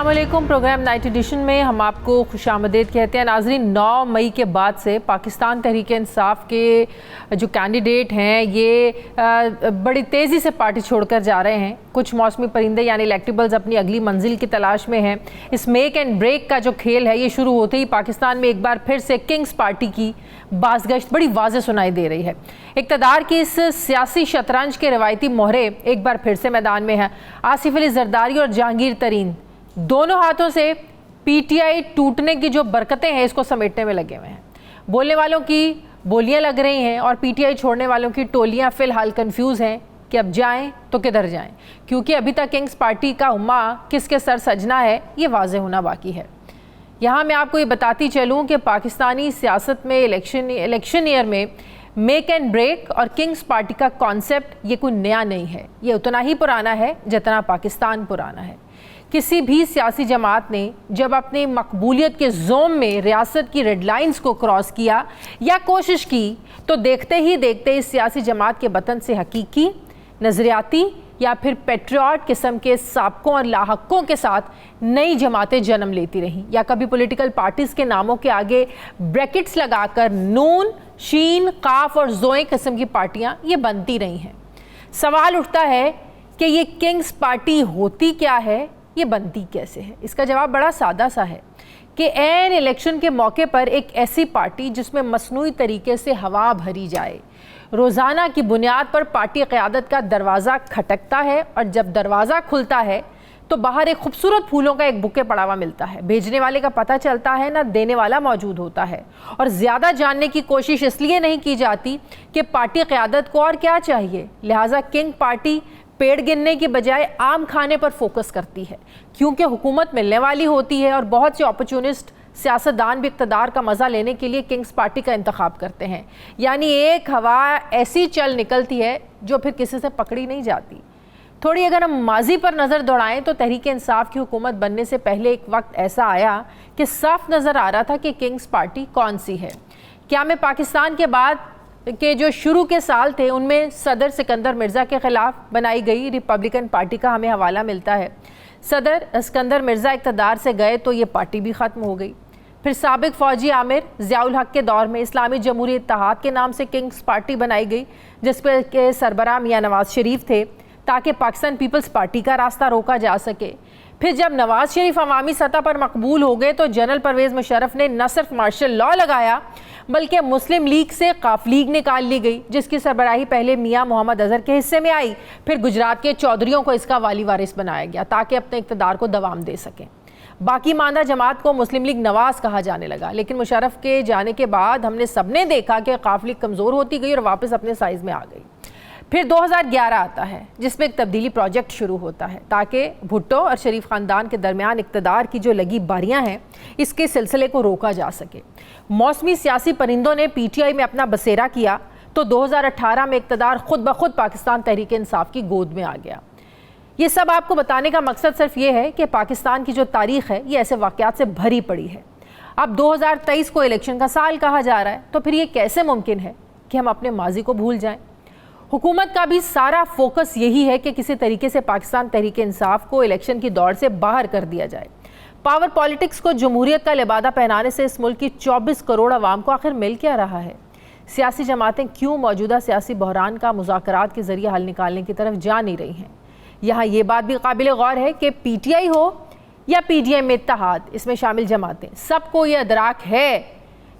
अस्सलाम वालेकुम। Programme night addition में हम आपको खुशामदीद कहते हैं। नाज़रीन, 9 मई के बाद से पाकिस्तान तहरीक इंसाफ के जो कैंडिडेट हैं ये बड़ी तेज़ी से पार्टी छोड़कर जा रहे हैं। कुछ मौसमी परिंदे यानी इलेक्टेबल्स अपनी अगली मंजिल की तलाश में हैं। इस मेक एंड ब्रेक का जो खेल है ये शुरू होते ही पाकिस्तान में एक बार फिर से किंग्स पार्टी की बाज़गश्त बड़ी वाज़ेह सुनाई दे रही है। इक़्तिदार की इस सियासी शतरंज के रवायती मोहरे एक बार फिर से मैदान में हैं। आसिफ अली जरदारी और जहांगीर तरीन दोनों हाथों से पीटीआई टूटने की जो बरकतें हैं इसको समेटने में लगे हुए हैं। बोलने वालों की बोलियां लग रही हैं और पीटीआई छोड़ने वालों की टोलियां फ़िलहाल कंफ्यूज हैं कि अब जाएं तो किधर जाएं, क्योंकि अभी तक किंग्स पार्टी का उम्मा किसके सर सजना है ये वाज़ेह होना बाकी है। यहाँ मैं आपको ये बताती चलूँ कि पाकिस्तानी सियासत में इलेक्शन ईयर में मेक एंड ब्रेक और किंग्स पार्टी का कॉन्सेप्ट ये कोई नया नहीं है, ये उतना ही पुराना है जितना पाकिस्तान पुराना है। किसी भी सियासी जमात ने जब अपनी मकबूलियत के जोम में रियासत की रेड लाइंस को क्रॉस किया या कोशिश की तो देखते ही देखते इस सियासी जमात के वतन से हकीकी, नज़रियाती या फिर पेट्रियाट किस्म के साबकों और लाहकों के साथ नई जमातें जन्म लेती रहीं, या कभी पॉलिटिकल पार्टीज़ के नामों के आगे ब्रैकेट्स लगाकर नून, शीन, काफ और जोए किस्म की पार्टियाँ ये बनती रही हैं। सवाल उठता है कि ये किंग्स पार्टी होती क्या है, ये बनती कैसे है? इसका जवाब बड़ा सादा सा है कि ऐन इलेक्शन के मौके पर एक ऐसी पार्टी जिसमें मसनूई तरीके से हवा भरी जाए, रोज़ाना की बुनियाद पर पार्टी क़यादत का दरवाज़ा खटकता है और जब दरवाज़ा खुलता है तो बाहर एक खूबसूरत फूलों का एक बुके पड़ा हुआ मिलता है। भेजने वाले का पता चलता है ना देने वाला मौजूद होता है, और ज़्यादा जानने की कोशिश इसलिए नहीं की जाती कि पार्टी क़यादत को और क्या चाहिए। लिहाजा किंग पार्टी पेड़ गिनने की बजाय आम खाने पर फोकस करती है, क्योंकि हुकूमत मिलने वाली होती है और बहुत से अपॉर्चुनिस्ट सियासतदान भी इक़्तिदार का मज़ा लेने के लिए किंग्स पार्टी का इंतखाब करते हैं। यानी एक हवा ऐसी चल निकलती है जो फिर किसी से पकड़ी नहीं जाती। थोड़ी अगर हम माजी पर नज़र दौड़ाएं तो तहरीक इंसाफ की हुकूमत बनने से पहले एक वक्त ऐसा आया कि साफ नज़र आ रहा था कि किंग्स पार्टी कौन सी है। क्या में पाकिस्तान के बाद के जो शुरू के साल थे उनमें सदर सिकंदर मिर्ज़ा के ख़िलाफ़ बनाई गई रिपब्लिकन पार्टी का हमें हवाला मिलता है। सदर सिकंदर मिर्ज़ा इक़्तिदार से गए तो ये पार्टी भी ख़त्म हो गई। फिर साबिक फ़ौजी आमिर ज़ियाउल हक़ के दौर में इस्लामी जमहूरी इत्तेहाद के नाम से किंग्स पार्टी बनाई गई, जिस पर के सरबराह मियां नवाज़ शरीफ थे, ताकि पाकिस्तान पीपल्स पार्टी का रास्ता रोका जा सके। फिर जब नवाज़ शरीफ अवामी सतह पर मकबूल हो गए तो जनरल परवेज़ मुशर्रफ ने न सिर्फ मार्शल लॉ लगाया बल्कि मुस्लिम लीग से काफ लीग निकाल ली गई, जिसकी सरबराही पहले मियां मोहम्मद अजहर के हिस्से में आई। फिर गुजरात के चौधरियों को इसका वाली वारिस बनाया गया ताकि अपने इक़्तिदार को दवाम दे सकें। बाकी मानदा जमात को मुस्लिम लीग नवाज़ कहा जाने लगा, लेकिन मुशर्रफ के जाने के बाद हमने सबने देखा कि काफ लीग कमज़ोर होती गई और वापस अपने साइज़ में आ गई। फिर 2011 आता है जिसमें एक तब्दीली प्रोजेक्ट शुरू होता है ताकि भुट्टो और शरीफ ख़ानदान के दरमियान इक़्तिदार की जो लगी बारियां हैं इसके सिलसिले को रोका जा सके। मौसमी सियासी परिंदों ने पीटीआई में अपना बसेरा किया तो 2018 में इक़्तिदार खुद ब खुद पाकिस्तान तहरीक इंसाफ की गोद में आ गया। ये सब आपको बताने का मकसद सिर्फ ये है कि पाकिस्तान की जो तारीख़ है ये ऐसे वाक़यात से भरी पड़ी है। अब 2023 को इलेक्शन का साल कहा जा रहा है, तो फिर ये कैसे मुमकिन है कि हम अपने माजी को भूल जाएँ? हुकूमत का भी सारा फोकस यही है कि किसी तरीके से पाकिस्तान तहरीक इंसाफ को इलेक्शन की दौड़ से बाहर कर दिया जाए। पावर पॉलिटिक्स को जमहूरियत का लिबादा पहनाने से इस मुल्क की 24 करोड़ आवाम को आखिर मिल क्या रहा है? सियासी जमातें क्यों मौजूदा सियासी बहरान का मुज़ाकरात के ज़रिए हल निकालने की तरफ जा नहीं रही हैं? यहाँ ये बात भी काबिल गौर है कि पीटीआई हो या पीडीआई में इत्तेहाद, इसमें शामिल जमातें, सबको ये अदराक है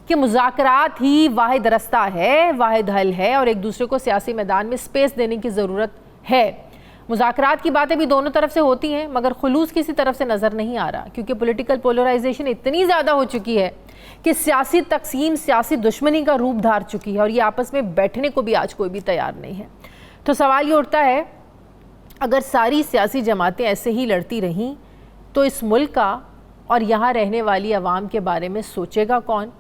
कि मुज़ाकरात ही वाहिद रास्ता है, वाहिद हल है और एक दूसरे को सियासी मैदान में स्पेस देने की ज़रूरत है। मुज़ाकरात की बातें भी दोनों तरफ से होती हैं मगर खुलूस किसी तरफ से नज़र नहीं आ रहा, क्योंकि पॉलिटिकल पोलराइजेशन इतनी ज़्यादा हो चुकी है कि सियासी तकसीम सियासी दुश्मनी का रूप धार चुकी है और ये आपस में बैठने को भी आज कोई भी तैयार नहीं है। तो सवाल ये उठता है, अगर सारी सियासी जमातें ऐसे ही लड़ती रहीं तो इस मुल्क का और यहाँ रहने वाली आवाम के बारे में सोचेगा कौन?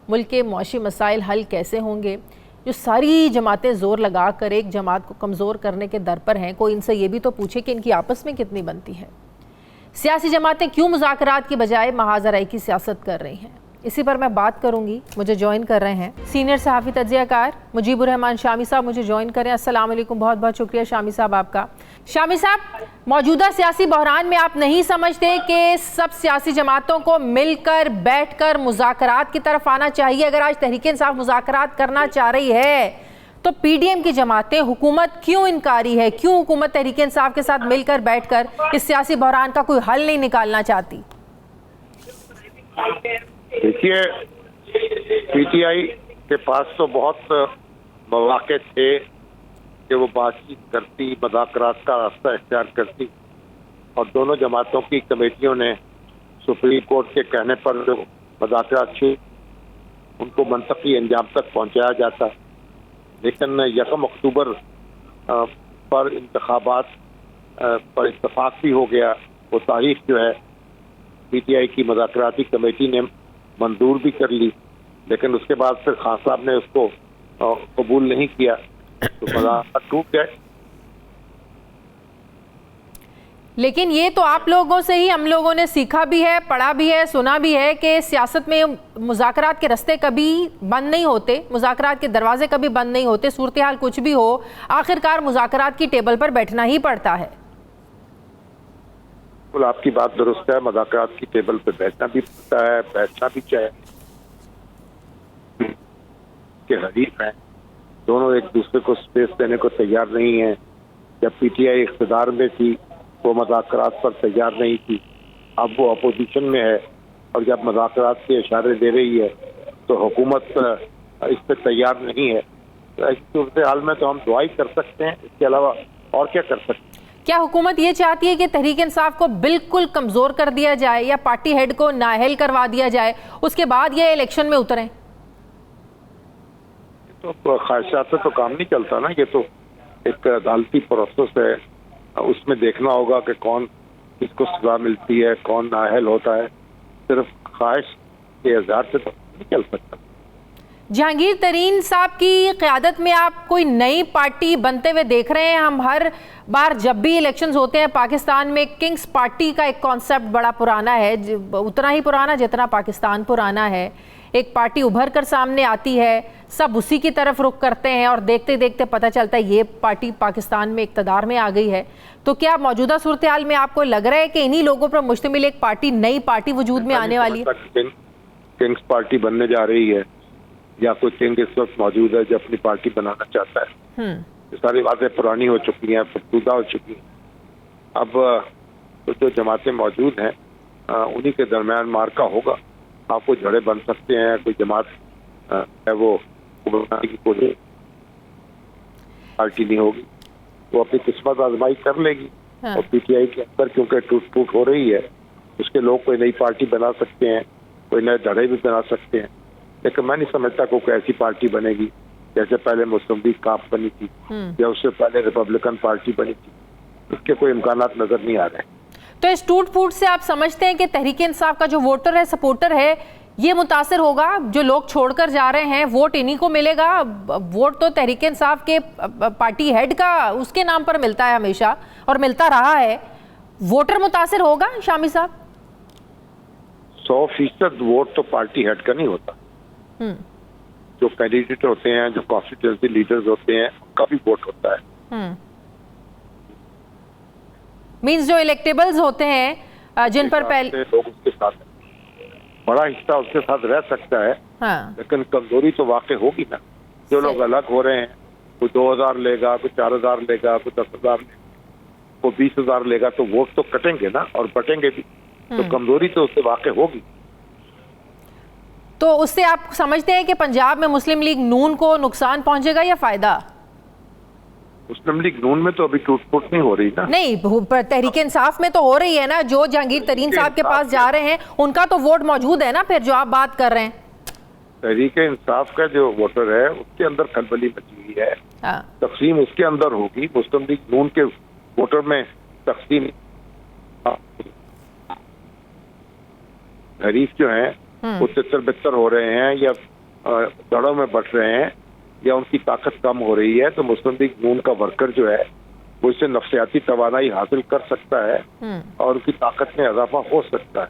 मुल्क के मौशी मसाइल हल कैसे होंगे? जो सारी जमातें ज़ोर लगा कर एक जमात को कमज़ोर करने के दर पर हैं, कोई इनसे ये भी तो पूछे कि इनकी आपस में कितनी बनती है। सियासी जमातें क्यों मुज़ाकरात की बजाय महाजराई की सियासत कर रही हैं? इसी पर मैं बात करूंगी। मुझे ज्वाइन कर रहे हैं सीनियर सहाफ़ी तज्ज़ियाकार मुजीबुर रहमान शामी साहब, मुझे ज्वाइन करें। अस्सलाम वालेकुम, बहुत बहुत शुक्रिया शामी साहब आपका। शामी साहब, मौजूदा सियासी बहरान में आप नहीं समझते कि सब सियासी जमातों को मिलकर बैठकर मुज़ाकरात की तरफ आना चाहिए? अगर आज तहरीक इंसाफ मुज़ाकरात करना चाह रही है तो पीडीएम की जमातें, हुकूमत क्यों इनकारी है? क्यों हुकूमत तहरीक इंसाफ के साथ मिलकर बैठकर इस सियासी बहरान का कोई हल नहीं निकालना चाहती? देखिए, पीटीआई के पास तो बहुत मौके थे कि वो बातचीत करती, मुज़ाकरात का रास्ता इख्तियार करती, और दोनों जमातों की कमेटियों ने सुप्रीम कोर्ट के कहने पर जो मुज़ाकरात शुरू उनको मंतकी अंजाम तक पहुंचाया जाता। लेकिन 1 अक्टूबर पर इंतखाबात पर इत्तफाक भी हो गया। वो तारीख जो है पीटीआई की मुज़ाकराती कमेटी ने मंजूर भी कर ली, लेकिन उसके बाद फिर खान साहब ने उसको कबूल नहीं किया, तो मुज़ाकरात टूट गए। लेकिन ये तो आप लोगों से ही हम लोगों ने सीखा भी है, पढ़ा भी है, सुना भी है कि सियासत में मुज़ाकरात के रास्ते कभी बंद नहीं होते, मुज़ाकरात के दरवाजे कभी बंद नहीं होते। सूरत हाल कुछ भी हो, आखिरकार मुज़ाकरात की टेबल पर बैठना ही पड़ता है। बिल्कुल, आपकी बात दुरुस्त है। मुज़ाकरात की टेबल पे बैठना भी पड़ता है, बैठना भी चाहिए। के हरीफ हैं, दोनों एक दूसरे को स्पेस देने को तैयार नहीं है। जब पीटीआई इख्तिदार में थी वो मुज़ाकरात पर तैयार नहीं थी, अब वो अपोजिशन में है, और जब मुज़ाकरात के इशारे दे रही है तो हुकूमत इस पर तैयार नहीं है। तो इस सूरत हाल में तो हम दुआ ही कर सकते हैं, इसके अलावा और क्या कर सकते हैं। क्या हुकूमत ये चाहती है कि तहरीक इंसाफ को बिल्कुल कमज़ोर कर दिया जाए या पार्टी हेड को नाअहल करवा दिया जाए, उसके बाद ये इलेक्शन में उतरें? तो ख्वाहिशात से तो काम नहीं चलता ना, ये तो एक अदालती प्रोसेस है। उसमें देखना होगा कि कौन किसको सजा मिलती है, कौन नाअहल होता है। सिर्फ ख्वाहिश के इज़हार से तो नहीं चल सकता। जहांगीर तरीन साहब की क़यादत में आप कोई नई पार्टी बनते हुए देख रहे हैं? हम हर बार जब भी इलेक्शंस होते हैं पाकिस्तान में, किंग्स पार्टी का एक कॉन्सेप्ट बड़ा पुराना है, उतना ही पुराना जितना पाकिस्तान पुराना है। एक पार्टी उभर कर सामने आती है, सब उसी की तरफ रुख करते हैं और देखते देखते पता चलता है ये पार्टी पाकिस्तान में इक़्तिदार में आ गई है। तो क्या मौजूदा सूरत हाल में आपको लग रहा है कि इन्हीं लोगों पर मुश्तमिल एक पार्टी, नई पार्टी वजूद में आने वाली है? किंग्स पार्टी बनने जा रही है या कोई किंग इस वक्त मौजूद है जो अपनी पार्टी बनाना चाहता है? ये सारी बातें पुरानी हो चुकी हैं, फरसूदा हो चुकी हैं। अब तो जो जमातें मौजूद हैं उन्हीं के दरमियान मार्का होगा। आपको जड़े बन सकते हैं, कोई जमात है वो बनाने की कोई पार्टी नहीं होगी, वो अपनी किस्मत आजमाई कर लेगी। और पीटीआई के अंदर क्योंकि टूट फूट हो रही है, उसके लोग कोई नई पार्टी बना सकते हैं, कोई नए धड़े भी बना सकते हैं। लेकिन मैं नहीं समझता कोई ऐसी पार्टी बनेगी जैसे पहले मुस्लिम लीग काफ बनी थी या उससे पहले रिपब्लिकन पार्टी बनी थी। इसके कोई इम्कानात नजर नहीं आ रहे। तो इस टूट फूट से आप समझते हैं कि तहरीक इंसाफ का जो वोटर है, सपोर्टर है, ये मुतासर होगा? जो लोग छोड़कर जा रहे हैं वोट इन्हीं को मिलेगा? वोट तो तहरीक इंसाफ के पार्टी हेड का उसके नाम पर मिलता है हमेशा और मिलता रहा है। वोटर मुतासर होगा शामी साहब? 100% वोट तो पार्टी हेड का नहीं होता। जो कैंडिडेट होते हैं, जो कॉन्स्टिट्यूएंसी लीडर्स होते हैं, उनका भी वोट होता है। मींस जो इलेक्टेबल्स होते हैं जिन पर पहले लोग उसके साथ बड़ा हिस्सा उसके साथ रह सकता है। लेकिन कमजोरी तो वाकई होगी ना। जो लोग अलग हो रहे हैं, कोई 2000 लेगा, कोई 4000 लेगा, कोई 10,000 लेगा, कोई 20,000 लेगा, तो वोट तो कटेंगे ना और बटेंगे भी। तो कमजोरी तो उससे वाकई होगी। तो उससे आप समझते हैं कि पंजाब में मुस्लिम लीग नून को नुकसान पहुंचेगा या फायदा? मुस्लिम लीग नून में तो अभी टूट फूट नहीं हो रही ना। नहीं, तहरीक इंसाफ में तो हो रही है ना। जो जहांगीर तरीन साहब के पास जा रहे हैं उनका तो वोट मौजूद है ना। फिर जो आप बात कर रहे हैं, तहरीक इंसाफ का जो वोटर है उसके अंदर खलबली मची हुई है। तकसीम उसके अंदर होगी। मुस्लिम लीग नून के वोटर में तकसीम हरीफ जो है वो तितर बितर हो रहे हैं या दड़ों में बट रहे हैं या उनकी ताकत कम हो रही है। तो मुस्लिम लीग नून का वर्कर जो है वो इससे नफ्सियाती तवानाई हासिल कर सकता है और उनकी ताकत में इजाफा हो सकता है।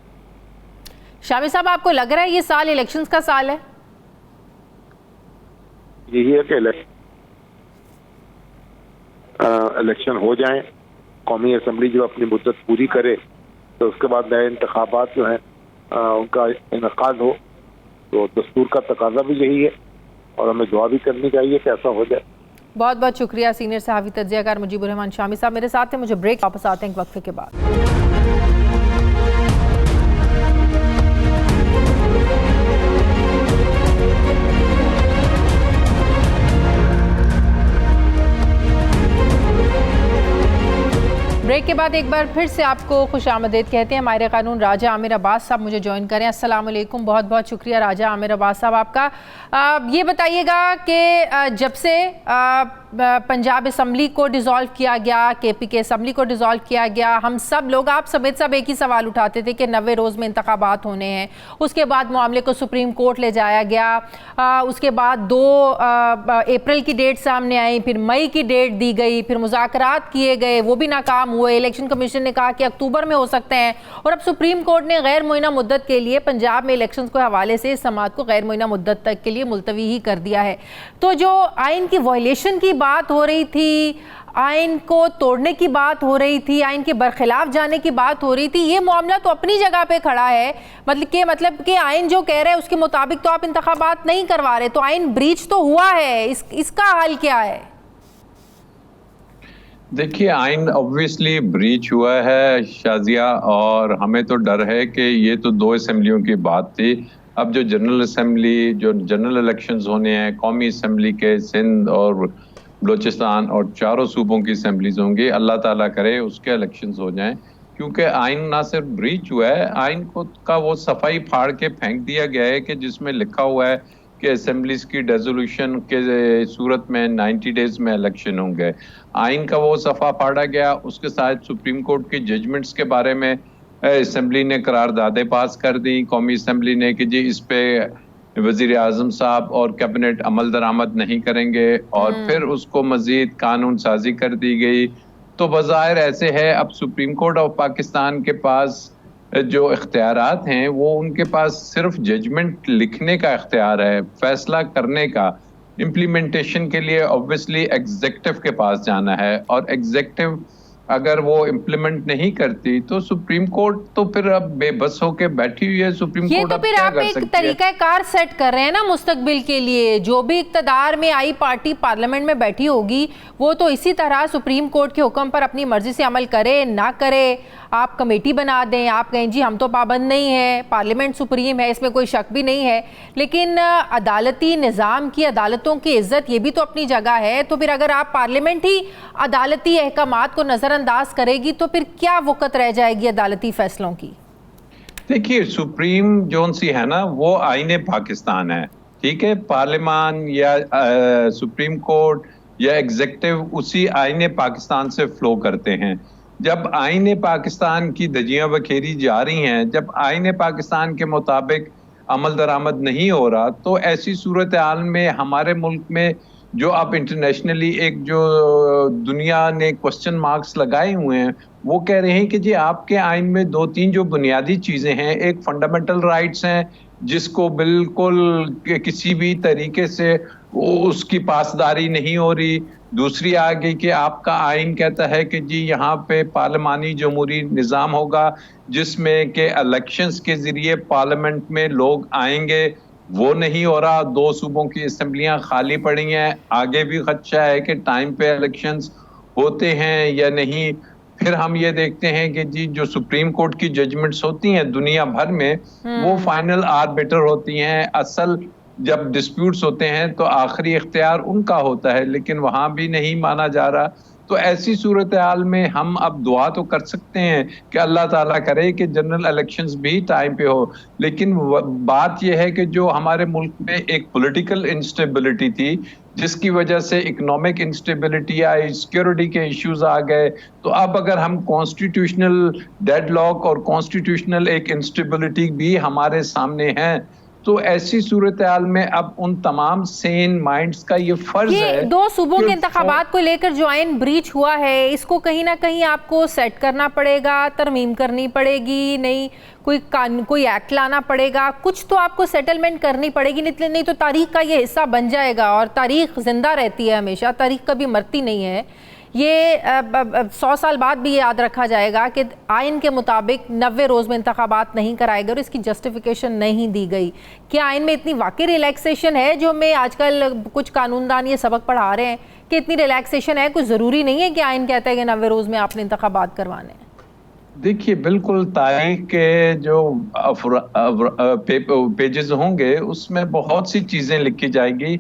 शामी साहब, आपको लग रहा है ये साल इलेक्शंस का साल है? यही है कि इलेक्शन हो जाएं, कौमी असम्बली जो अपनी मुद्दत पूरी करे, तो उसके बाद नए इंतखाबात जो हैं उनका इनेकाद हो। तो दस्तूर का तकाजा भी यही है और हमें दुआ भी करनी चाहिए कि ऐसा हो जाए। बहुत बहुत शुक्रिया सीनियर सहाफ़ी तज्ज़ियाकार मुजीबुर रहमान शामी साहब मेरे साथ हैं। मुझे ब्रेक, वापस आते हैं एक वक्फे के बाद। ब्रेक के बाद एक बार फिर से आपको खुश आमदेद कहते हैं। माहिर कानून राजा आमिर अब्बास साहब मुझे ज्वाइन करें। अस्सलाम वालेकुम। बहुत बहुत शुक्रिया राजा आमिर अब्बास साहब आपका। ये बताइएगा कि जब से पंजाब असम्बली को डिज़ोल्व किया गया, KPK असम्बली को डिज़ोल्व किया गया, हम सब लोग, आप समेत सब एक ही सवाल उठाते थे कि 90 रोज़ में इंतखाबात होने हैं। उसके बाद मामले को सुप्रीम कोर्ट ले जाया गया। उसके बाद 2 अप्रैल की डेट सामने आई, फिर मई की डेट दी गई, फिर मुज़ाकरात किए गए, वो भी नाकाम हुए। इलेक्शन कमीशन ने कहा कि अक्टूबर में हो सकते हैं, और अब सुप्रीम कोर्ट ने गैर मुइना मुद्दत के लिए पंजाब में इलेक्शन के हवाले से इस समाअत को गैर मुइना मुद्दत तक के लिए मुलतवी ही कर दिया है। तो जो आइन की वायलेशन की बात हो रही थी, आइन को तोड़ने की बात हो रही थी, आइन के बरखिलाफ जाने की बात हो रही थी, ये मामला तो अपनी जगह पे खड़ा है। मतलब कि आइन जो कह रहा है उसके मुताबिक तो आप इंतखाबात नहीं करवा रहे, तो आइन ब्रीच तो हुआ है। इसका हल क्या है? देखिए, आइन ऑब्वियसली ब्रीच हुआ है शाजिया, और हमें तो डर है कि ये तो 2 असेंबलियों की बात थी। अब जो जनरल असेंबली, जो जनरल इलेक्शंस होने हैं, कौमी असेंबली के सिंध और बलोचिस्तान और 4 सूबों की असेंबलीज होंगी, अल्लाह ताला करे उसके इलेक्शंस हो जाएं। क्योंकि आइन ना सिर्फ ब्रीच हुआ है, आइन को का वो सफाई फाड़ के फेंक दिया गया है कि जिसमें लिखा हुआ है कि असेंबलीज की डिसोल्यूशन के सूरत में 90 डेज में इलेक्शन होंगे। आइन का वो सफ़ा फाड़ा गया। उसके साथ सुप्रीम कोर्ट की जजमेंट्स के बारे में असेंबली ने करारदादें पास कर दी, कौमी असेंबली ने, कि जी इस पे वज़ीर आज़म साहब और कैबिनेट अमल दरामद नहीं करेंगे, और फिर उसको मज़ीद कानून साजी कर दी गई। तो बज़ाहिर ऐसे है अब सुप्रीम कोर्ट ऑफ पाकिस्तान के पास जो इख्तियारात हैं वो उनके पास सिर्फ जजमेंट लिखने का इख्तियार है, फैसला करने का। इम्प्लीमेंटेशन के लिए ऑब्वियसली एग्जीक्यूटिव के पास जाना है, और एग्जीक्यूटिव अगर वो इम्प्लीमेंट नहीं करती तो सुप्रीम कोर्ट तो फिर अब बेबस होकर बैठी हुई है। सुप्रीम कोर्ट तो फिर आप एक तरीका कार सेट कर रहे हैं ना मुस्तकबिल के लिए। जो भी इक्तदार में आई पार्टी पार्लियामेंट में बैठी होगी वो तो इसी तरह सुप्रीम कोर्ट के हुक्म पर अपनी मर्जी से अमल करे ना करे। आप कमेटी बना दें, आप कहें जी हम तो पाबंद नहीं है, पार्लियामेंट सुप्रीम है, इसमें कोई शक भी नहीं है, लेकिन अदालती निज़ाम की, अदालतों की इज्जत ये भी तो अपनी जगह है। तो फिर अगर आप पार्लियामेंट ही अदालती अहकामात को नज़रअंदाज करेगी तो फिर क्या वक़्त रह जाएगी अदालती फैसलों की? देखिए, सुप्रीम जोन सी है ना, वो आईने पाकिस्तान है, ठीक है। पार्लियामान या सुप्रीम कोर्ट या एग्जीक्यूटिव उसी आईने पाकिस्तान से फ्लो करते हैं। जब आईने पाकिस्तान की धज्जियां बखेरी जा रही हैं, जब आईने पाकिस्तान के मुताबिक अमल दरामद नहीं हो रहा, तो ऐसी सूरत हाल में हमारे मुल्क में जो अब इंटरनेशनली एक जो दुनिया ने क्वेश्चन मार्क्स लगाए हुए हैं, वो कह रहे हैं कि जी आपके आइन में 2-3 जो बुनियादी चीज़ें हैं, एक फंडामेंटल राइट्स हैं जिसको बिल्कुल किसी भी तरीके से उसकी पासदारी नहीं हो रही। दूसरी आ गई कि आपका आइन कहता है कि जी यहाँ पे पार्लिमानी जमहूरी निज़ाम होगा जिसमें कि इलेक्शंस के ज़रिए पार्लियामेंट में लोग आएंगे, वो नहीं हो रहा। 2 सूबों की असेंबलियाँ खाली पड़ी हैं, आगे भी खदशा है कि टाइम पे इलेक्शंस होते हैं या नहीं। फिर हम ये देखते हैं कि जी जो सुप्रीम कोर्ट की जजमेंट्स होती हैं दुनिया भर में, वो फाइनल आर्बिटर होती हैं। असल जब डिस्प्यूट्स होते हैं तो आखिरी इख्तियार उनका होता है, लेकिन वहाँ भी नहीं माना जा रहा। तो ऐसी सूरत हाल में हम अब दुआ तो कर सकते हैं कि अल्लाह ताला करे कि जनरल इलेक्शंस भी टाइम पे हो, लेकिन बात यह है कि जो हमारे मुल्क में एक पॉलिटिकल इंस्टेबिलिटी थी, जिसकी वजह से इकोनॉमिक इंस्टेबिलिटी आई, सिक्योरिटी के इश्यूज आ गए, तो अब अगर हम कॉन्स्टिट्यूशनल डेडलॉक और कॉन्स्टिट्यूशनल एक इंस्टेबिलिटी भी हमारे सामने है, तो ऐसी सूरत हाल में अब उन तमाम सेन माइंड्स का ये फर्ज ये है। दो सूबों के इंतखाबात को लेकर जो आइन ब्रीच हुआ है, इसको कहीं ना कहीं आपको सेट करना पड़ेगा, तरमीम करनी पड़ेगी, नहीं कोई एक्ट लाना पड़ेगा, कुछ तो आपको सेटलमेंट करनी पड़ेगी, नहीं तो तारीख का ये हिस्सा बन जाएगा। और तारीख जिंदा रहती है हमेशा, तारीख कभी मरती नहीं है। ये 100 साल बाद भी याद रखा जाएगा कि आइन के मुताबिक 90 रोज़ में इंतखाबात नहीं कराए गए और इसकी जस्टिफिकेशन नहीं दी गई। क्या आइन में इतनी वाकई रिलैक्सेशन है, जो हमें आजकल कुछ कानूनदान ये सबक पढ़ा रहे हैं कि इतनी रिलैक्सेशन है? कुछ ज़रूरी नहीं है कि आइन कहता है कि 90 रोज़ में आपने इंतखाबात करवाने हैं। देखिए, बिल्कुल तारीख के जो पेजेस होंगे उसमें बहुत सी चीज़ें लिखी जाएगी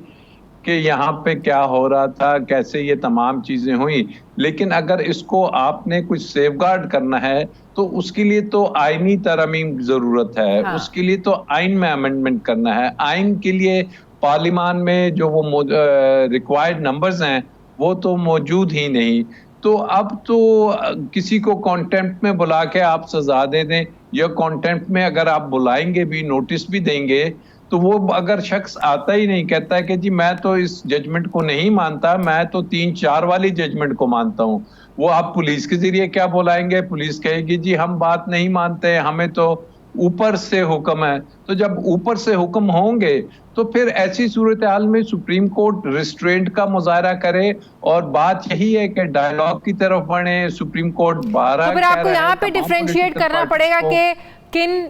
कि यहाँ पे क्या हो रहा था, कैसे ये तमाम चीज़ें हुई। लेकिन अगर इसको आपने कुछ सेफगार्ड करना है तो उसके लिए तो आईनी तरमीम ज़रूरत है। हाँ। उसके लिए तो आइन में अमेंडमेंट करना है। आइन के लिए पार्लियामान में जो वो रिक्वायर्ड नंबर्स हैं वो तो मौजूद ही नहीं। तो अब तो किसी को कॉन्टेम्प्ट में बुला के आप सजा दे दें, या कॉन्टेम्प्ट में अगर आप बुलाएंगे भी, नोटिस भी देंगे, तो वो अगर शख्स आता ही नहीं, कहता है कि जी मैं तो इस जजमेंट को नहीं मानता, मैं तो 3-4 वाली जजमेंट को मानता हूँ, वो आप पुलिस के जरिए क्या बुलाएंगे? पुलिस कहेगी जी हम बात नहीं मानते, हमें तो ऊपर से हुक्म है। तो जब ऊपर से हुक्म होंगे तो फिर ऐसी सूरत हाल में सुप्रीम कोर्ट रिस्ट्रेंट का मुजाहरा करे, और बात यही है कि डायलॉग की तरफ बढ़े। सुप्रीम कोर्ट 12 तो फिर आपको यहाँ पे डिफरेंशिएट करना पड़ेगा कि किन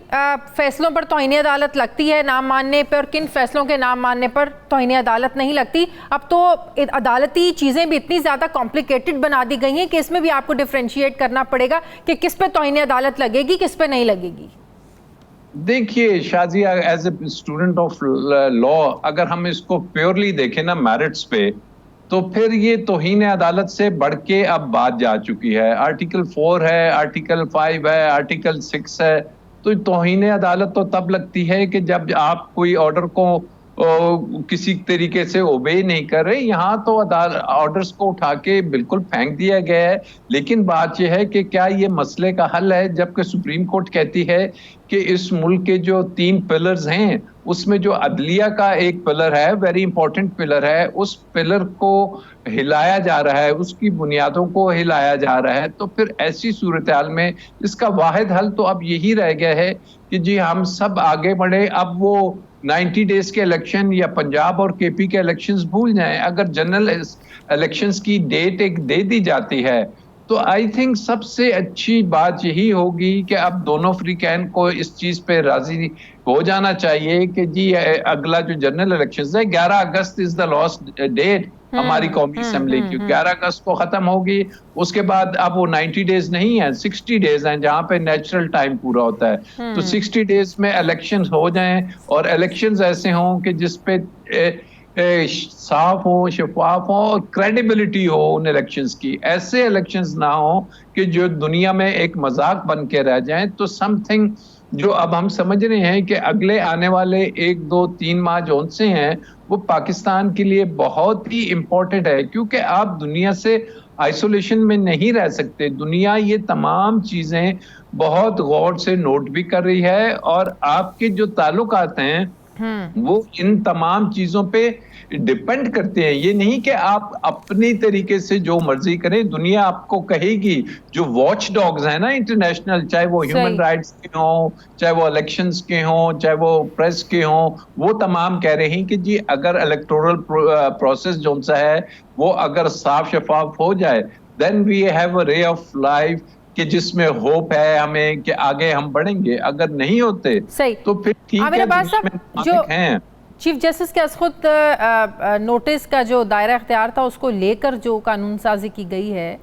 फैसलों पर तौहीन अदालत लगती है नाम मानने पर, और किन फैसलों के नाम मानने पर तौहीन अदालत नहीं लगती। अब तो अदालती चीज़ें भी इतनी ज़्यादा कॉम्प्लिकेटेड बना दी गई हैं कि इसमें भी आपको डिफरेंशिएट करना पड़ेगा कि किस पे तौहीन अदालत लगेगी, किस पे नहीं लगेगी। देखिए Shazia, as a student of law, अगर हम इसको प्योरली देखें ना मेरिट्स पे, तो फिर ये तौहीन अदालत से बढ़ के अब बात जा चुकी है। आर्टिकल 4 है, आर्टिकल 5 है, आर्टिकल 6 है। तो तौहीन अदालत तो तब लगती है कि जब आप कोई ऑर्डर को किसी तरीके से ओबे नहीं कर रहे। यहाँ तो ऑर्डर्स को उठा के बिल्कुल फेंक दिया गया है। लेकिन बात यह है कि क्या ये मसले का हल है, जबकि सुप्रीम कोर्ट कहती है कि इस मुल्क के जो 3 पिलर्स हैं उसमें जो अदलिया का एक पिलर है, वेरी इंपॉर्टेंट पिलर है, उस पिलर को हिलाया जा रहा है, उसकी बुनियादों को हिलाया जा रहा है। तो फिर ऐसी सूरत हाल में इसका वाहिद हल तो अब यही रह गया है कि जी हम सब आगे बढ़े। अब वो 90 डेज के इलेक्शन या पंजाब और केपी के इलेक्शंस भूल जाएं। अगर जनरल इलेक्शंस की डेट एक दे दी जाती है तो आई थिंक सबसे अच्छी बात यही होगी कि अब दोनों फ्रीकैन को इस चीज पे राजी हो जाना चाहिए कि जी अगला जो जनरल इलेक्शंस है 11 अगस्त इज द लास्ट डेट हमारी कौमी असेंबली की। 11 अगस्त को खत्म होगी। उसके बाद अब वो 90 डेज नहीं है, 60 डेज हैं जहां पे नेचुरल टाइम पूरा होता है। तो 60 डेज में इलेक्शंस हो जाएं, और इलेक्शंस ऐसे हों कि जिसपे साफ हो, शफाफ हो और क्रेडिबिलिटी हो उन इलेक्शंस की। ऐसे इलेक्शंस ना हो कि जो दुनिया में एक मजाक बन के रह जाएं। तो समथिंग जो अब हम समझ रहे हैं कि अगले आने वाले 1, 2, 3 माह जो से हैं वो पाकिस्तान के लिए बहुत ही इम्पोर्टेंट है, क्योंकि आप दुनिया से आइसोलेशन में नहीं रह सकते। दुनिया ये तमाम चीजें बहुत गौर से नोट भी कर रही है, और आपके जो ताल्लुकात हैं वो इन तमाम चीजों पे डिपेंड करते हैं। ये नहीं कि आप अपनी तरीके से जो मर्जी करें, दुनिया आपको कहेगी। जो वॉच डॉग्स हैं ना इंटरनेशनल, चाहे वो ह्यूमन राइट्स के हों, चाहे वो इलेक्शंस के हों, चाहे वो प्रेस के हों, वो तमाम कह रहे हैं कि जी अगर इलेक्टोरल प्रोसेस जो सा है वो अगर साफ शफाफ हो जाए, then we have a ray of life कि जिसमें होप है हमें कि आगे हम बढ़ेंगे। अगर नहीं होते तो फिर ठीक है, जो हैं चीफ जस्टिस के खुद नोटिस का जो दायरा इख्तियार था उसको लेकर जो कानून साजी की गई है,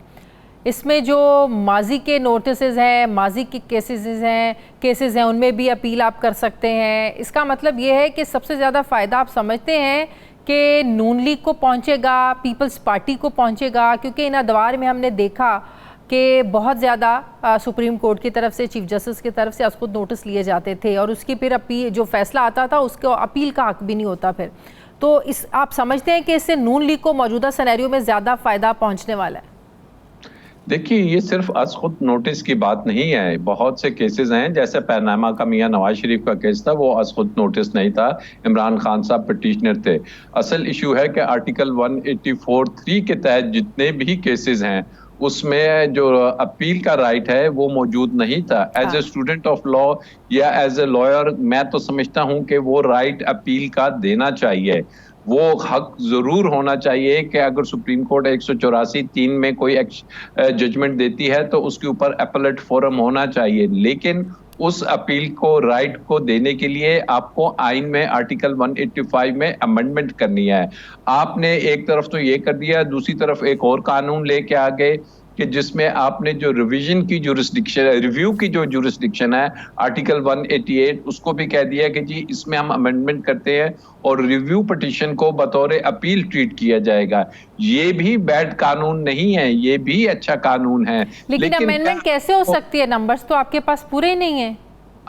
इसमें जो माजी के नोटिसेस हैं, माजी के केसेस हैं उनमें भी अपील आप कर सकते हैं। इसका मतलब ये है कि सबसे ज़्यादा फ़ायदा आप समझते हैं कि नून लीग को पहुँचेगा, पीपल्स पार्टी को पहुँचेगा, क्योंकि इन अदवार में हमने देखा कि बहुत ज़्यादा सुप्रीम कोर्ट की तरफ से, चीफ जस्टिस की तरफ से खुद नोटिस लिए जाते थे और उसकी फिर अपील, जो फैसला आता था उसको अपील का हक भी नहीं होता फिर। तो इस आप समझते हैं कि इससे नून लीग को मौजूदा सिनेरियो में ज़्यादा फ़ायदा पहुंचने वाला है? देखिए, ये सिर्फ आज खुद नोटिस की बात नहीं है। बहुत से केसेस हैं, जैसे पैनामा का मियां नवाज शरीफ का केस था, वो आज खुद नोटिस नहीं था। इमरान खान साहब पिटिशनर थे। असल इशू है कि आर्टिकल 184(3) के तहत जितने भी केसेस हैं, उसमें जो अपील का राइट है वो मौजूद नहीं था। As a student of law या एज ए लॉयर, मैं तो समझता हूं कि वो राइट अपील का देना चाहिए। वो हक जरूर होना चाहिए कि अगर सुप्रीम कोर्ट 184(3) में कोई जजमेंट देती है तो उसके ऊपर अपीलेट फोरम होना चाहिए। लेकिन उस अपील को, राइट को देने के लिए आपको आइन में आर्टिकल 185 में अमेंडमेंट करनी है। आपने एक तरफ तो ये कर दिया, दूसरी तरफ एक और कानून लेके आ गए कि जिसमें आपने जो रिवीजन की जुरिस्डिक्शन, रिव्यू की जो जुरिस्डिक्शन है, आर्टिकल 188, उसको भी कह दिया कि जी इसमें हम अमेंडमेंट करते हैं और रिव्यू पिटीशन को बतौर अपील ट्रीट किया जाएगा। ये भी बैड कानून नहीं है, ये भी अच्छा कानून है। लेकिन अमेंडमेंट कैसे हो सकती है? नंबर्स तो आपके पास पूरे नहीं है।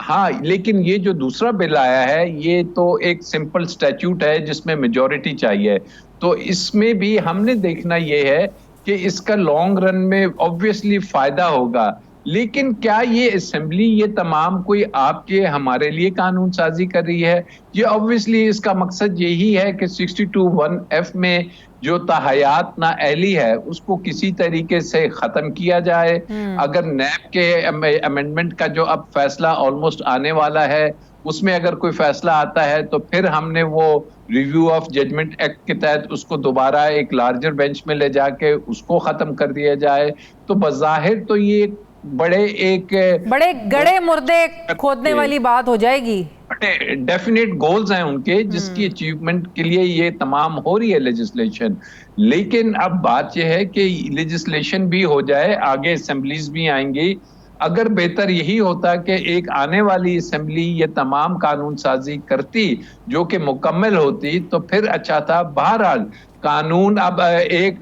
हाँ, लेकिन ये जो दूसरा बिल आया है, ये तो एक सिंपल स्टैट्यूट है जिसमें मेजॉरिटी चाहिए। तो इसमें भी हमने देखना ये है कि इसका लॉन्ग रन में ऑब्वियसली फायदा होगा, लेकिन क्या ये असेंबली ये तमाम कोई आपके हमारे लिए कानून साजी कर रही है? ये ऑब्वियसली इसका मकसद यही है कि 62(1)(f) में जो तहयात नाअहली है उसको किसी तरीके से खत्म किया जाए। अगर नैब के अमेंडमेंट का जो अब फैसला ऑलमोस्ट आने वाला है, उसमें अगर कोई फैसला आता है तो फिर हमने वो रिव्यू ऑफ जजमेंट एक्ट के तहत उसको दोबारा एक लार्जर बेंच में ले जाके उसको खत्म कर दिया जाए। तो बज़ाहिर तो ये बड़े गड़े मुर्दे खोदने वाली बात हो जाएगी। डेफिनेट गोल्स हैं उनके, जिसकी अचीवमेंट के लिए ये तमाम हो रही है लेजिस्लेशन। लेकिन अब बात यह है कि लेजिस्लेशन भी हो जाए, आगे असेंबलीज भी आएंगी। अगर बेहतर यही होता कि एक आने वाली असेंबली ये तमाम कानून साजी करती जो कि मुकम्मल होती, तो फिर अच्छा था। बहरहाल कानून अब एक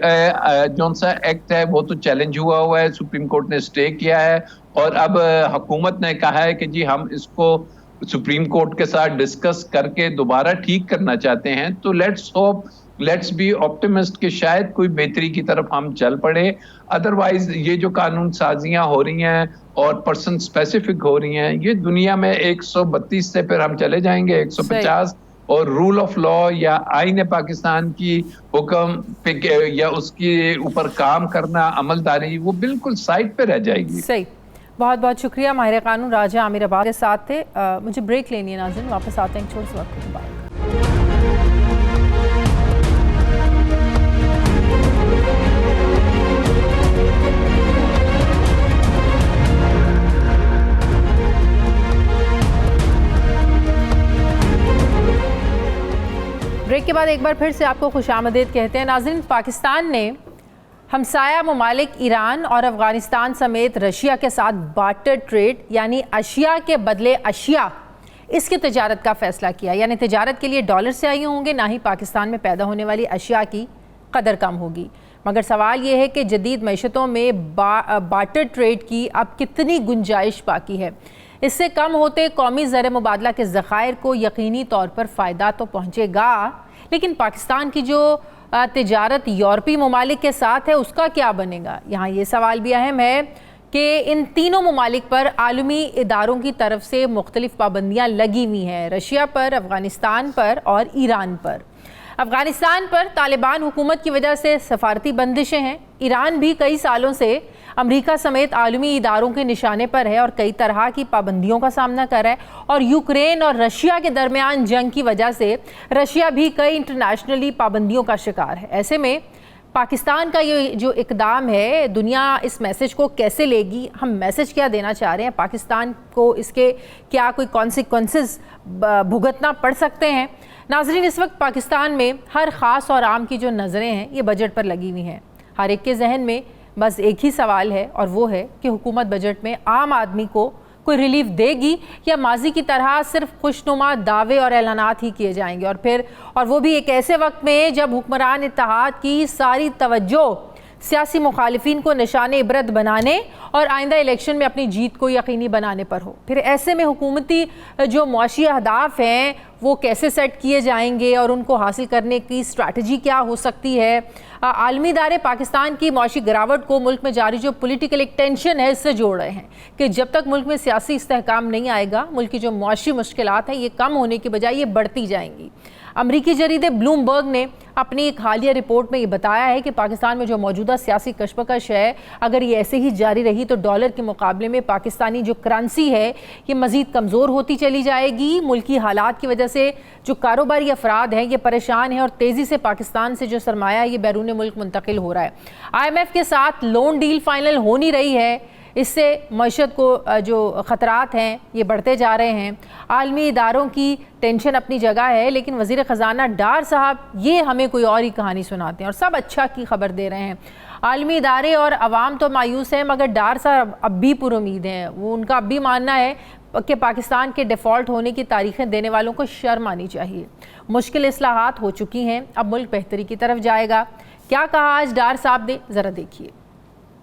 जो सा एक्ट है वो तो चैलेंज हुआ है, सुप्रीम कोर्ट ने स्टे किया है और अब हुकूमत ने कहा है कि जी हम इसको सुप्रीम कोर्ट के साथ डिस्कस करके दोबारा ठीक करना चाहते हैं। तो लेट्स बी ऑप्टिमिस्ट कि शायद कोई बेहतरी की तरफ हम चल पड़े। अदरवाइज ये जो कानून साजियां हो रही हैं और पर्सन स्पेसिफिक हो रही हैं, ये दुनिया में 132 से फिर हम चले जाएंगे 150, और रूल ऑफ लॉ या आईन पाकिस्तान की हुक्म पे या उसके ऊपर काम करना, अमलदारी, वो बिल्कुल साइड पे रह जाएगी। सही, बहुत बहुत शुक्रिया। माहिर कानून राजा आमिर अब्बास के साथ थे। मुझे ब्रेक लेनी है नाज़रीन, वापस आते हैं छोटे से वक्त के बाद। ब्रेक के बाद एक बार फिर से आपको खुशामदीद कहते हैं नाज़रीन। पाकिस्तान ने हमसाया ममालिक ईरान और अफ़गानिस्तान समेत रशिया के साथ बार्टर ट्रेड यानी अशिया के बदले अशिया, इसकी तजारत का फ़ैसला किया। यानी तजारत के लिए डॉलर से आई होंगे, ना ही पाकिस्तान में पैदा होने वाली अशिया की कदर कम होगी। मगर सवाल ये है कि जदीद मैशतों में बार्टर ट्रेड की अब कितनी गुंजाइश बाकी है। इससे कम होते कौमी ज़र मुबादला के ज़खायर को यकीनी तौर पर फ़ायदा तो पहुँचेगा, लेकिन पाकिस्तान की जो तिजारत यूरोपीय ममालिक के साथ है उसका क्या बनेगा? यहाँ ये सवाल भी अहम है कि इन तीनों ममालिक पर आलमी इदारों की तरफ से मुख्तलिफ पाबंदियाँ लगी हुई हैं, रशिया पर, अफ़गानिस्तान पर और ईरान पर। अफ़गानिस्तान पर तालिबान हुकूमत की वजह से सफारती बंदिशें हैं। ईरान भी कई सालों से अमेरिका समेत आलमी इदारों के निशाने पर है और कई तरह की पाबंदियों का सामना कर रहा है। और यूक्रेन और रशिया के दरमियान जंग की वजह से रशिया भी कई इंटरनेशनली पाबंदियों का शिकार है। ऐसे में पाकिस्तान का ये जो इकदाम है, दुनिया इस मैसेज को कैसे लेगी? हम मैसेज क्या देना चाह रहे हैं? पाकिस्तान को इसके क्या कोई कॉन्सिक्वेंसेस भुगतना पड़ सकते हैं? नाज़रीन, इस वक्त पाकिस्तान में हर ख़ास और आम की जो नज़रें हैं ये बजट पर लगी हुई हैं। हर एक के जहन में बस एक ही सवाल है और वो है कि हुकूमत बजट में आम आदमी को कोई रिलीफ देगी या माजी की तरह सिर्फ खुशनुमा दावे और ऐलानात ही किए जाएंगे, और वो भी एक ऐसे वक्त में जब हुक्मरान इत्तेहाद की सारी तवज्जो सियासी मुखालिफिन को निशाने इबरत बनाने और आइंदा इलेक्शन में अपनी जीत को यकीनी बनाने पर हो। फिर ऐसे में हुकूमती जो मुआशी अहदाफ हैं वो कैसे सेट किए जाएंगे और उनको हासिल करने की स्ट्रैटेजी क्या हो सकती है? आलमी इदारे पाकिस्तान की मौशी गिरावट को मुल्क में जारी जो पॉलिटिकल एक टेंशन है इससे जोड़ रहे हैं कि जब तक मुल्क में सियासी इस्तेहकाम नहीं आएगा, मुल्क की जो मौशी मुश्किलात हैं ये कम होने की बजाय ये बढ़ती जाएंगी। अमरीकी जरीदे ब्लूमबर्ग ने अपनी एक हालिया रिपोर्ट में ये बताया है कि पाकिस्तान में जो मौजूदा सियासी कशमकश है, अगर ये ऐसे ही जारी रही तो डॉलर के मुकाबले में पाकिस्तानी जो करेंसी है ये मज़ीद कमज़ोर होती चली जाएगी। मुल्की हालात की वजह से जो कारोबारी अफराद हैं ये परेशान हैं और तेज़ी से पाकिस्तान से जो सरमाया है ये बैरून मुल्क मुंतकिल हो रहा है। IMF के साथ लोन डील फाइनल हो नहीं रही है, इससे मईशत को जो ख़तरात हैं ये बढ़ते जा रहे हैं। आलमी इदारों की टेंशन अपनी जगह है, लेकिन वज़ीर ख़जाना डार साहब ये हमें कोई और ही कहानी सुनाते हैं और सब अच्छा की खबर दे रहे हैं। आलमी इदारे और अवाम तो मायूस हैं, मगर डार साहब अब भी पुरुमीद हैं। वो उनका अब भी मानना है कि पाकिस्तान के डिफ़ॉल्ट होने की तारीखें देने वालों को शर्म आनी चाहिए। मुश्किल इस्लाहात हो चुकी हैं, अब मुल्क बेहतरी की तरफ जाएगा। क्या कहा आज डार साहब ने, ज़रा देखिए।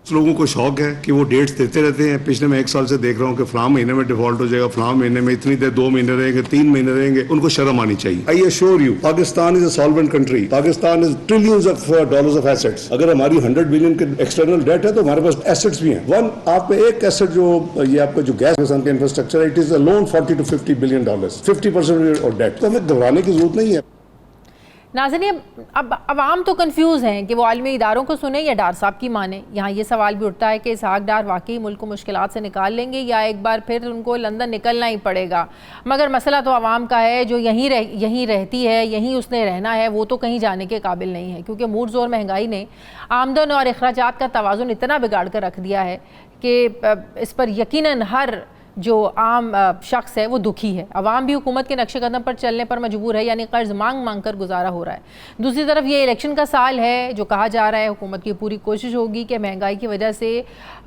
लोगों को शौक है कि वो डेट्स देते रहते हैं। पिछले मैं 1 साल से देख रहा हूँ कि फलां महीने में डिफॉल्ट हो जाएगा, फलां महीने में इतनी देर, 2 महीने रहेंगे, 3 महीने रहेंगे। उनको शर्म आनी चाहिए। I assure you, Pakistan is a solvent country. Pakistan is trillions of dollars of assets. अगर हमारी 100 बिलियन के एक्सटर्नल डेट है तो हमारे पास एसेट्स भी हैं। आप पे एक एसेट जो ये आपका जो गैस का इंफ्रास्ट्रक्चर है, it is a loan $40 to $50 billion, 50% और डेट। तो हमें घबराने की जरूरत नहीं है। नाज़रीन, अब आवाम तो कंफ्यूज हैं कि वो आलमी इदारों को सुने या डार साहब की माने। यहाँ ये सवाल भी उठता है कि इसहाक डार वाकई मुल्क को मुश्किलात से निकाल लेंगे या एक बार फिर उनको लंदन निकलना ही पड़ेगा। मगर मसला तो आवाम का है, जो यहीं रहती है, यहीं उसने रहना है, वो तो कहीं जाने के काबिल नहीं है, क्योंकि मूड ज़ोर महंगाई ने आमदन और अखराजात का तवाज़ुन इतना बिगाड़ कर रख दिया है कि इस पर यकीनन हर जो आम शख्स है वो दुखी है। अवाम भी हुकूमत के नक्शे कदम पर चलने पर मजबूर है, यानी कर्ज मांग कर गुजारा हो रहा है। दूसरी तरफ ये इलेक्शन का साल है, जो कहा जा रहा है हुकूमत की पूरी कोशिश होगी कि महंगाई की वजह से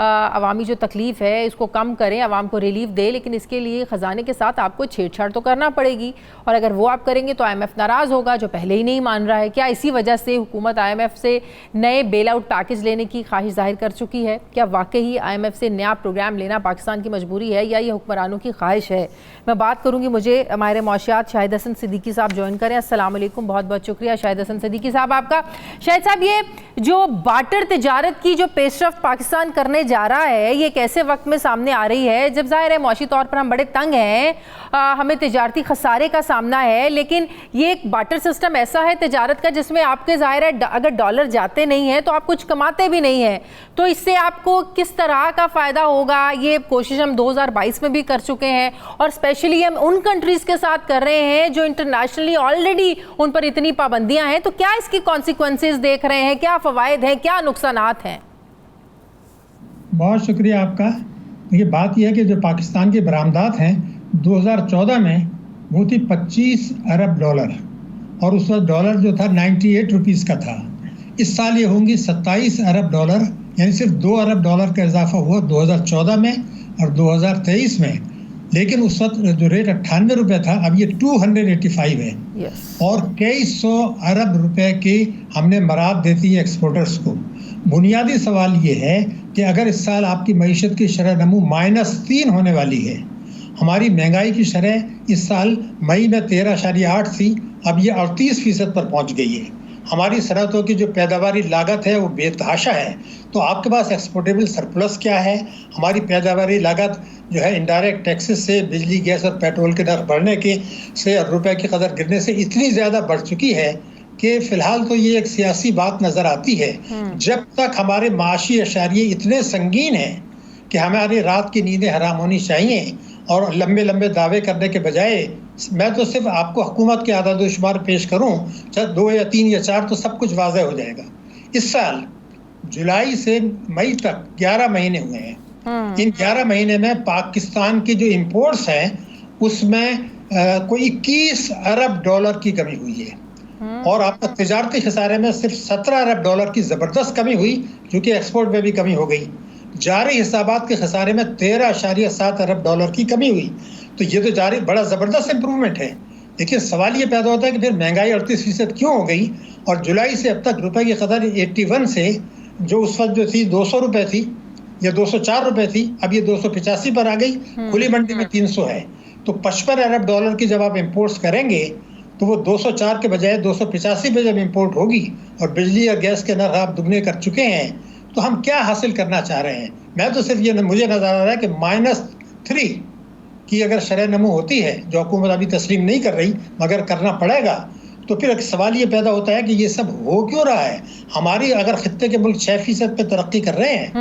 अवामी जो तकलीफ़ है इसको कम करें, अवाम को रिलीफ दे, लेकिन इसके लिए ख़जाने के साथ आपको छेड़छाड़ तो करना पड़ेगी, और अगर वो आप करेंगे तो IMF नाराज़ होगा, जो पहले ही नहीं मान रहा है। क्या इसी वजह से हुकूमत IMF से नए बेल आउट पैकेज लेने की ख्वाहिश जाहिर कर चुकी है? क्या वाकई IMF से नया प्रोग्राम लेना पाकिस्तान की मजबूरी है या ये हुक्मरानों की ख्वाहिश है? मैं बात करूंगी, मुझे हमारे मौशियात शाहिद हसन सिद्दीकी साहब ज्वाइन करें। अस्सलाम वालेकुम, बहुत बहुत शुक्रिया शाहिद हसन सिद्दीकी साहब आपका। शाहिद साहब, ये जो बाटर तिजारत की जो पेशरफ्त पाकिस्तान करने जा रहा है, ये कैसे वक्त में सामने आ रही है जब ज़ाहिर है मौशी तौर पर हम बड़े तंग हैं, हमें तिजारती खसारे का सामना है, लेकिन ये एक बाटर सिस्टम ऐसा है तिजारत का जिसमें आपके ज़ाहिर है अगर डॉलर जाते नहीं हैं तो आप कुछ कमाते भी नहीं हैं, तो इससे आपको किस तरह का फ़ायदा होगा? ये कोशिश हम 2022 में भी कर चुके हैं, और स्पेशली हम उन कंट्रीज़ के साथ कर रहे हैं जो इंटरनेशनली ऑलरेडी उन पर इतनी पाबंदियां हैं। तो क्या इसकी कॉन्सिक्वेंसेस देख रहे हैं, क्या फ़वाइद हैं, क्या नुकसानात हैं? बहुत शुक्रिया आपका। ये बात यह है कि जो पाकिस्तान की बरामदात हैं 2014 में वो थी $25 अरब, और उस वक्त डॉलर जो था 98 रुपीज़ का था। इस साल ये होंगी $27 अरब, यानी सिर्फ $2 अरब का इजाफा हुआ 2014 में और 2023 में। लेकिन उस वक्त जो रेट 98 रुपये था, अब ये 285 है। और कई 100 अरब रुपए की हमने मराद देती है एक्सपोर्टर्स को। बुनियादी सवाल ये है कि अगर इस साल आपकी मईशत की शरह नमू -3 होने वाली है, हमारी महंगाई की शरह इस साल मई में 13.8 थी, अब ये 38% पर पहुंच गई है। हमारी सनअतों की जो पैदावारी लागत है वो बेतहाशा है। तो आपके पास एक्सपोर्टेबल सरप्लस क्या है? हमारी पैदावारी लागत जो है इनडायरेक्ट टैक्सेस से, बिजली, गैस और पेट्रोल के नर्ख बढ़ने के से और रुपए की कदर गिरने से इतनी ज़्यादा बढ़ चुकी है कि फ़िलहाल तो ये एक सियासी बात नज़र आती है। जब तक हमारे माशी अशारिये इतने संगीन हैं कि हमारी रात की नींदें हराम होनी चाहिए, और लंबे लंबे दावे करने के बजाय मैं तो सिर्फ आपको हुकूमत के आदाद शुमार पेश करूं, चाहे 2 या 3 या 4, तो सब कुछ वाज़ेह हो जाएगा। इस साल जुलाई से मई तक 11 महीने हुए हैं। इन 11 महीने में पाकिस्तान की जो इंपोर्ट्स हैं उसमें कोई $21 अरब की कमी हुई है, और आपका तिजारती खसारे में सिर्फ $17 अरब की ज़बरदस्त कमी हुई, जो कि एक्सपोर्ट में भी कमी हो गई। जारी हिसाबात के खसारे में $13.7 अरब की कमी हुई। तो ये तो जारी बड़ा ज़बरदस्त इम्प्रूवमेंट है। देखिए, सवाल ये पैदा होता है कि फिर महंगाई 38% क्यों हो गई, और जुलाई से अब तक रुपए की कदर 81 से, जो उस वक्त जो थी 200 रुपये थी या 204 रुपये थी, अब ये 285 पर आ गई। खुली मंडी में 300 है। तो $55 अरब की जब आप इम्पोर्ट्स करेंगे तो वो 204 के बजाय 285 पे जब इंपोर्ट होगी और बिजली और गैस के नर्ख आप दुगने कर चुके हैं, तो हम क्या हासिल करना चाह रहे हैं? मैं तो सिर्फ ये मुझे नजर आ रहा है कि -3 की अगर शरह नमू होती है, जो हुकूमत अभी तस्लीम नहीं कर रही मगर करना पड़ेगा, तो फिर एक सवाल ये पैदा होता है कि ये सब हो क्यों रहा है? हमारी अगर खित्ते के मुल्क 6% पे तरक्की कर रहे हैं,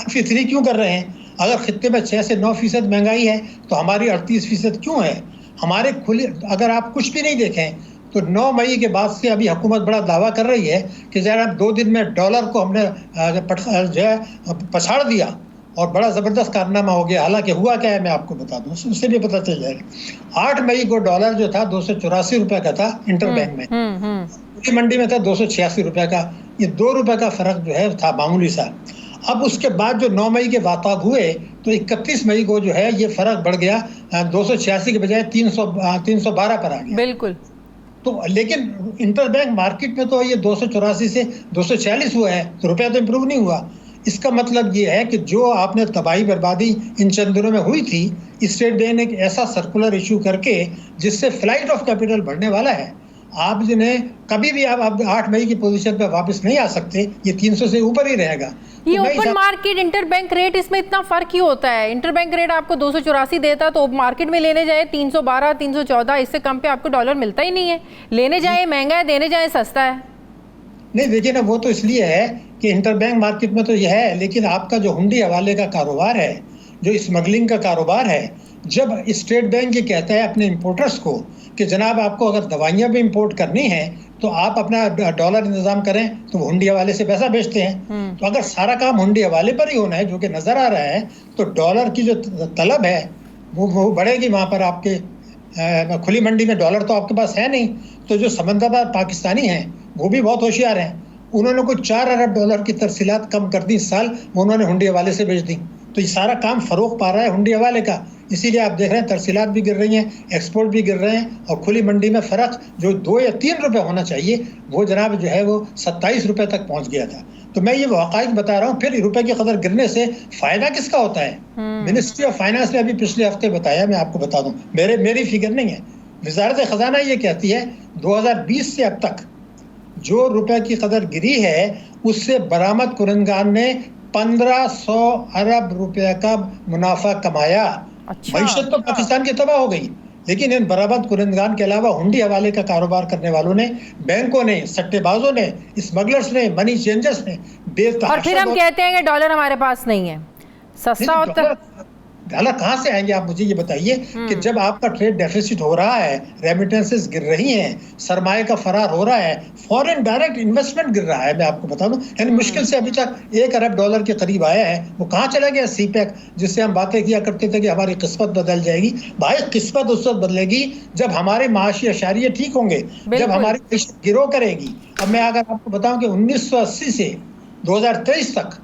3 क्यों कर रहे हैं? अगर खित्ते में 6 से 9% महंगाई है तो हमारी 38% क्यों है? हमारे खुले, अगर आप कुछ भी नहीं देखें तो 9 मई के बाद से अभी हुकूमत बड़ा दावा कर रही है कि जरा 2 दिन में डॉलर को हमने जो है पछाड़ दिया और बड़ा ज़बरदस्त कारनामा हो गया। हालांकि हुआ क्या है मैं आपको बता दूं, उससे भी पता चल जाएगा। 8 मई को डॉलर जो था 284 रुपए का था इंटरबैंक में, पूरी मंडी में था 286 रुपए का। ये 2 रुपए का फर्क जो है था मामूली सा। अब उसके बाद जो 9 मई के वाताब हुए तो 31 मई को जो है ये फर्क बढ़ गया, 286 के बजाय 312 पर आ गया। बिल्कुल। तो लेकिन इंटरबैंक मार्केट में तो ये 284 से 246 हुआ है, तो रुपया तो इम्प्रूव नहीं हुआ। इसका मतलब ये है कि जो आपने तबाही बर्बादी इन चंद दिनों में हुई थी, स्टेट बैंक ने एक ऐसा सर्कुलर इशू करके जिससे फ्लाइट ऑफ कैपिटल बढ़ने वाला है। आप जिन्हें कभी भी आप 8 मई की पोजीशन पे वापस नहीं आ सकते, ये 300 से ऊपर ही रहेगा। ये ओपन मार्केट इंटरबैंक रेट, इसमें इतना फर्क क्यों होता है? इंटरबैंक रेट आपको 284 देता तो मार्केट में लेने जाए 312 314, इससे कम पे आपको डॉलर मिलता ही नहीं है। लेने जाए महंगा है, देने जाए सस्ता है। नहीं देखिए ना, वो तो इसलिए है कि इंटरबैंक मार्केट में तो यह है, लेकिन आपका जो हुंडी हवाले का कारोबार है, जो स्मगलिंग का कारोबार है, जब स्टेट बैंक ये कहता है अपने इंपोर्टर्स को कि जनाब आपको अगर दवाइयाँ भी इंपोर्ट करनी है तो आप अपना डॉलर इंतजाम करें, तो वो हुंडी हवाले से पैसा बेचते हैं। तो अगर सारा काम हुंडी हवाले पर ही होना है, जो कि नजर आ रहा है, तो डॉलर की जो तलब है वो बढ़ेगी वहाँ पर। आपके खुली मंडी में डॉलर तो आपके पास है नहीं, तो जो समंदरदार पाकिस्तानी हैं वो भी बहुत होशियार हैं। उन्होंने कोई 4 अरब डॉलर की तरसीलात कम कर दी इस साल, वो उन्होंने हुंडी हवाले से बेच दी। तो ये सारा काम फरोख पा रहा है हुंडी हवाले का, इसीलिए आप देख रहे हैं तरसीलात भी गिर रही हैं, एक्सपोर्ट भी गिर रहे हैं, और खुली मंडी में फ़र्क जो 2 या 3 रुपए होना चाहिए वो जनाब जो है वो 27 रुपए तक पहुंच गया था। तो मैं ये वाक़ात बता रहा हूँ। फिर रुपए की कदर गिरने से फ़ायदा किसका होता है? मिनिस्ट्री ऑफ फाइनेंस ने अभी पिछले हफ्ते बताया, मैं आपको बता दूँ, मेरी फिगर नहीं है, वजारत ख़जाना ये कहती है 2020 से अब तक जो रुपए की कदर गिरी है उससे बरामद कुनंदगान ने 1500 अरब रुपए का मुनाफा कमाया। अच्छा, मईशत तो पाकिस्तान की तबाह हो गई, लेकिन इन बरामद कुनंदगान के अलावा हुंडी हवाले का कारोबार करने वालों ने, बैंकों ने, सट्टेबाजों ने, स्मगलर्स ने, मनी चेंजर्स ने और फिर हम कहते हैं कि डॉलर हमारे पास नहीं है, सस्ता होता है। डॉलर कहाँ से आएंगे आप मुझे ये बताइए कि जब आपका ट्रेड डेफिसिट हो रहा है, रेमिटेंसेस गिर रही हैं, सरमाए का फरार हो रहा है, फॉरेन डायरेक्ट इन्वेस्टमेंट गिर रहा है। मैं आपको बता दूं, यानी मुश्किल से अभी तक 1 अरब डॉलर के करीब आया है। वो कहाँ चला गया? सीपैक, जिससे हम बातें किया करते थे कि हमारी किस्मत बदल जाएगी। भाई किस्मत उस वक्त बदलेगी जब हमारे माशी अशारिये ठीक होंगे, जब हमारी गिरो करेगी। अब मैं अगर आपको बताऊं कि 1980 से 2023 तक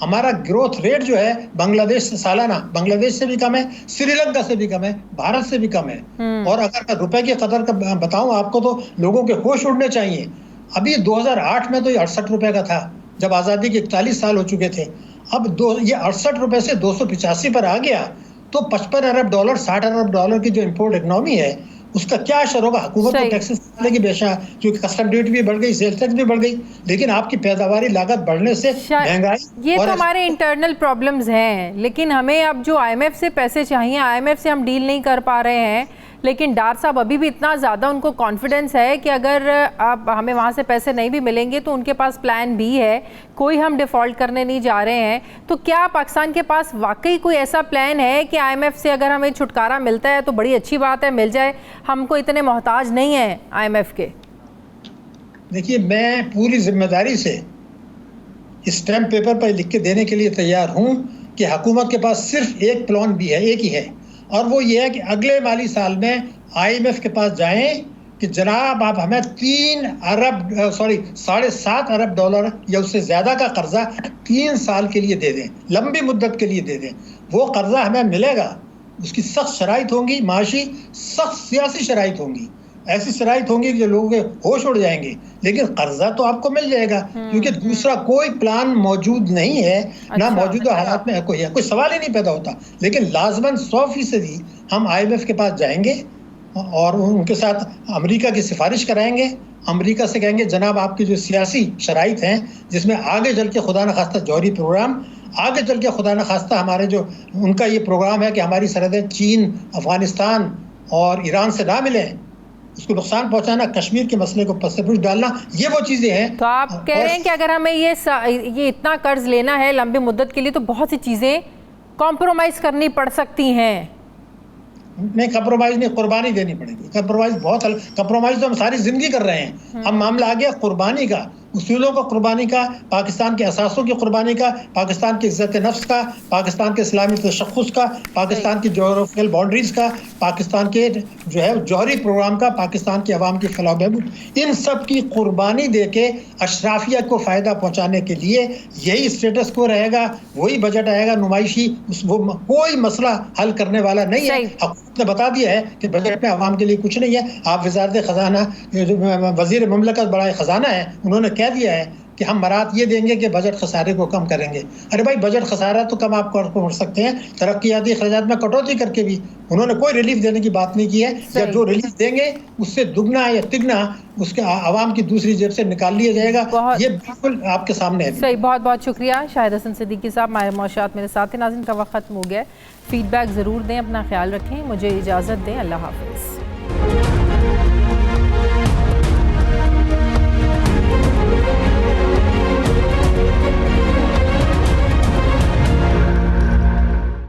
हमारा ग्रोथ रेट जो है बांग्लादेश से, सालाना बांग्लादेश से भी कम है, श्रीलंका से भी कम है, भारत से भी कम है। और अगर रुपए की कदर का बताऊं आपको तो लोगों के होश उड़ने चाहिए। अभी 2008 में तो ये 68 रुपए का था जब आज़ादी के 41 साल हो चुके थे। अब ये 68 रुपए से 285 पर आ गया, तो 55 अरब डॉलर, 60 अरब डॉलर की जो इम्पोर्ट इकनॉमी है उसका क्या असर होगा? हुकूमत को टैक्सेस की बेशा, क्योंकि कस्टम ड्यूटी भी बढ़ गई, सेल्स टैक्स भी बढ़ गई, लेकिन आपकी पैदावारी लागत बढ़ने से महंगाई, ये तो हमारे इंटरनल प्रॉब्लम्स हैं। लेकिन हमें अब जो IMF से पैसे चाहिए, IMF से हम डील नहीं कर पा रहे हैं, लेकिन डार साहब अभी भी इतना ज़्यादा उनको कॉन्फिडेंस है कि अगर आप हमें वहाँ से पैसे नहीं भी मिलेंगे तो उनके पास प्लान बी है, कोई हम डिफ़ॉल्ट करने नहीं जा रहे हैं। तो क्या पाकिस्तान के पास वाकई कोई ऐसा प्लान है कि IMF से अगर हमें छुटकारा मिलता है तो बड़ी अच्छी बात है, मिल जाए, हमको इतने मोहताज नहीं है IMF के? देखिए, मैं पूरी जिम्मेदारी से स्टैम्प पेपर पर लिख के देने के लिए तैयार हूँ कि हुकूमत के पास सिर्फ एक प्लान भी है, एक ही है, और वो ये है कि अगले माली साल में IMF के पास जाएं कि जनाब आप हमें 7.5 अरब डॉलर या उससे ज़्यादा का कर्जा 3 साल के लिए दे दें, लंबी मुद्दत के लिए दे दें। वो कर्जा हमें मिलेगा, उसकी सख्त शराइत होंगी, माशी सख्त सियासी शराइत होंगी, ऐसी शराइत होंगी कि जो लोगों के होश उड़ जाएंगे, लेकिन कर्जा तो आपको मिल जाएगा, क्योंकि दूसरा कोई प्लान मौजूद नहीं है। ना मौजूदा हालात में कोई सवाल ही नहीं पैदा होता। लेकिन लाजमन 100% हम IMF के पास जाएंगे और उनके साथ अमेरिका की सिफारिश कराएंगे। अमेरिका से कहेंगे जनाब आपकी जो सियासी शराइत हैं जिसमें आगे चल के खुदा न खास्ता जौहरी प्रोग्राम, आगे चल के खुदा न खास्ता हमारे जो उनका ये प्रोग्राम है कि हमारी सरहदें चीन, अफगानिस्तान और ईरान से ना मिलें, उसको नुकसान पहुंचाना, कश्मीर के मसले को पसपुश डालना, ये वो चीज़ें हैं। तो आप कह रहे हैं कि अगर हमें ये इतना कर्ज लेना है लंबी मुद्दत के लिए तो बहुत सी चीज़ें कॉम्प्रोमाइज करनी पड़ सकती हैं। नहीं, कंप्रोमाइज नहीं, कुर्बानी देनी पड़ेगी। कंप्रोमाइज तो हम सारी जिंदगी कर रहे हैं। अब मामला आ गया कुर्बानी का, उसूलों का कुर्बानी का, पाकिस्तान के असासों की कुर्बानी का, पाकिस्तान की इज्जत नफ्स का, पाकिस्तान के इस्लामी तशख़्ख़ुस का, पाकिस्तान की जोग्राफिकल बाउंड्रीज का, पाकिस्तान के जो है जौहरी प्रोग्राम का, पाकिस्तान की आवाम की फलाह बहबूद, इन सब की कुर्बानी दे के अशराफिया को फ़ायदा पहुँचाने के लिए यही स्टेटस को रहेगा, वही बजट आएगा नुमाइशी। वो कोई मसला हल करने वाला नहीं है। हुकूमत ने बता दिया है कि बजट में आवाम के लिए कुछ नहीं है। आप वज़ारत ख़जाना, वज़ीर मुमलकत बड़ा ख़जाना है, उन्होंने कह दिया है कि हम बरात ये देंगे कि बजट खसारे को कम करेंगे। अरे भाई, बजट खसारा तो कम आप कर सकते हैं, तरक्याती खर्चात में कटौती करके भी। उन्होंने कोई रिलीफ देने की बात नहीं की है। या जो रिलीफ देंगे उससे दुगना या तिगना उसके आवाम की दूसरी जेब से निकाल लिया जाएगा। ये बिल्कुल आपके सामने है। सही, बहुत बहुत शुक्रिया शाहिद हसन सिद्दीकी साहब, माहिर मौशूआत मेरे साथ हैं। नाज़रीन का वक्त खत्म हो गया। फीडबैक ज़रूर दें, अपना ख्याल रखें, मुझे इजाज़त दें, अल्लाह हाफ़िज़।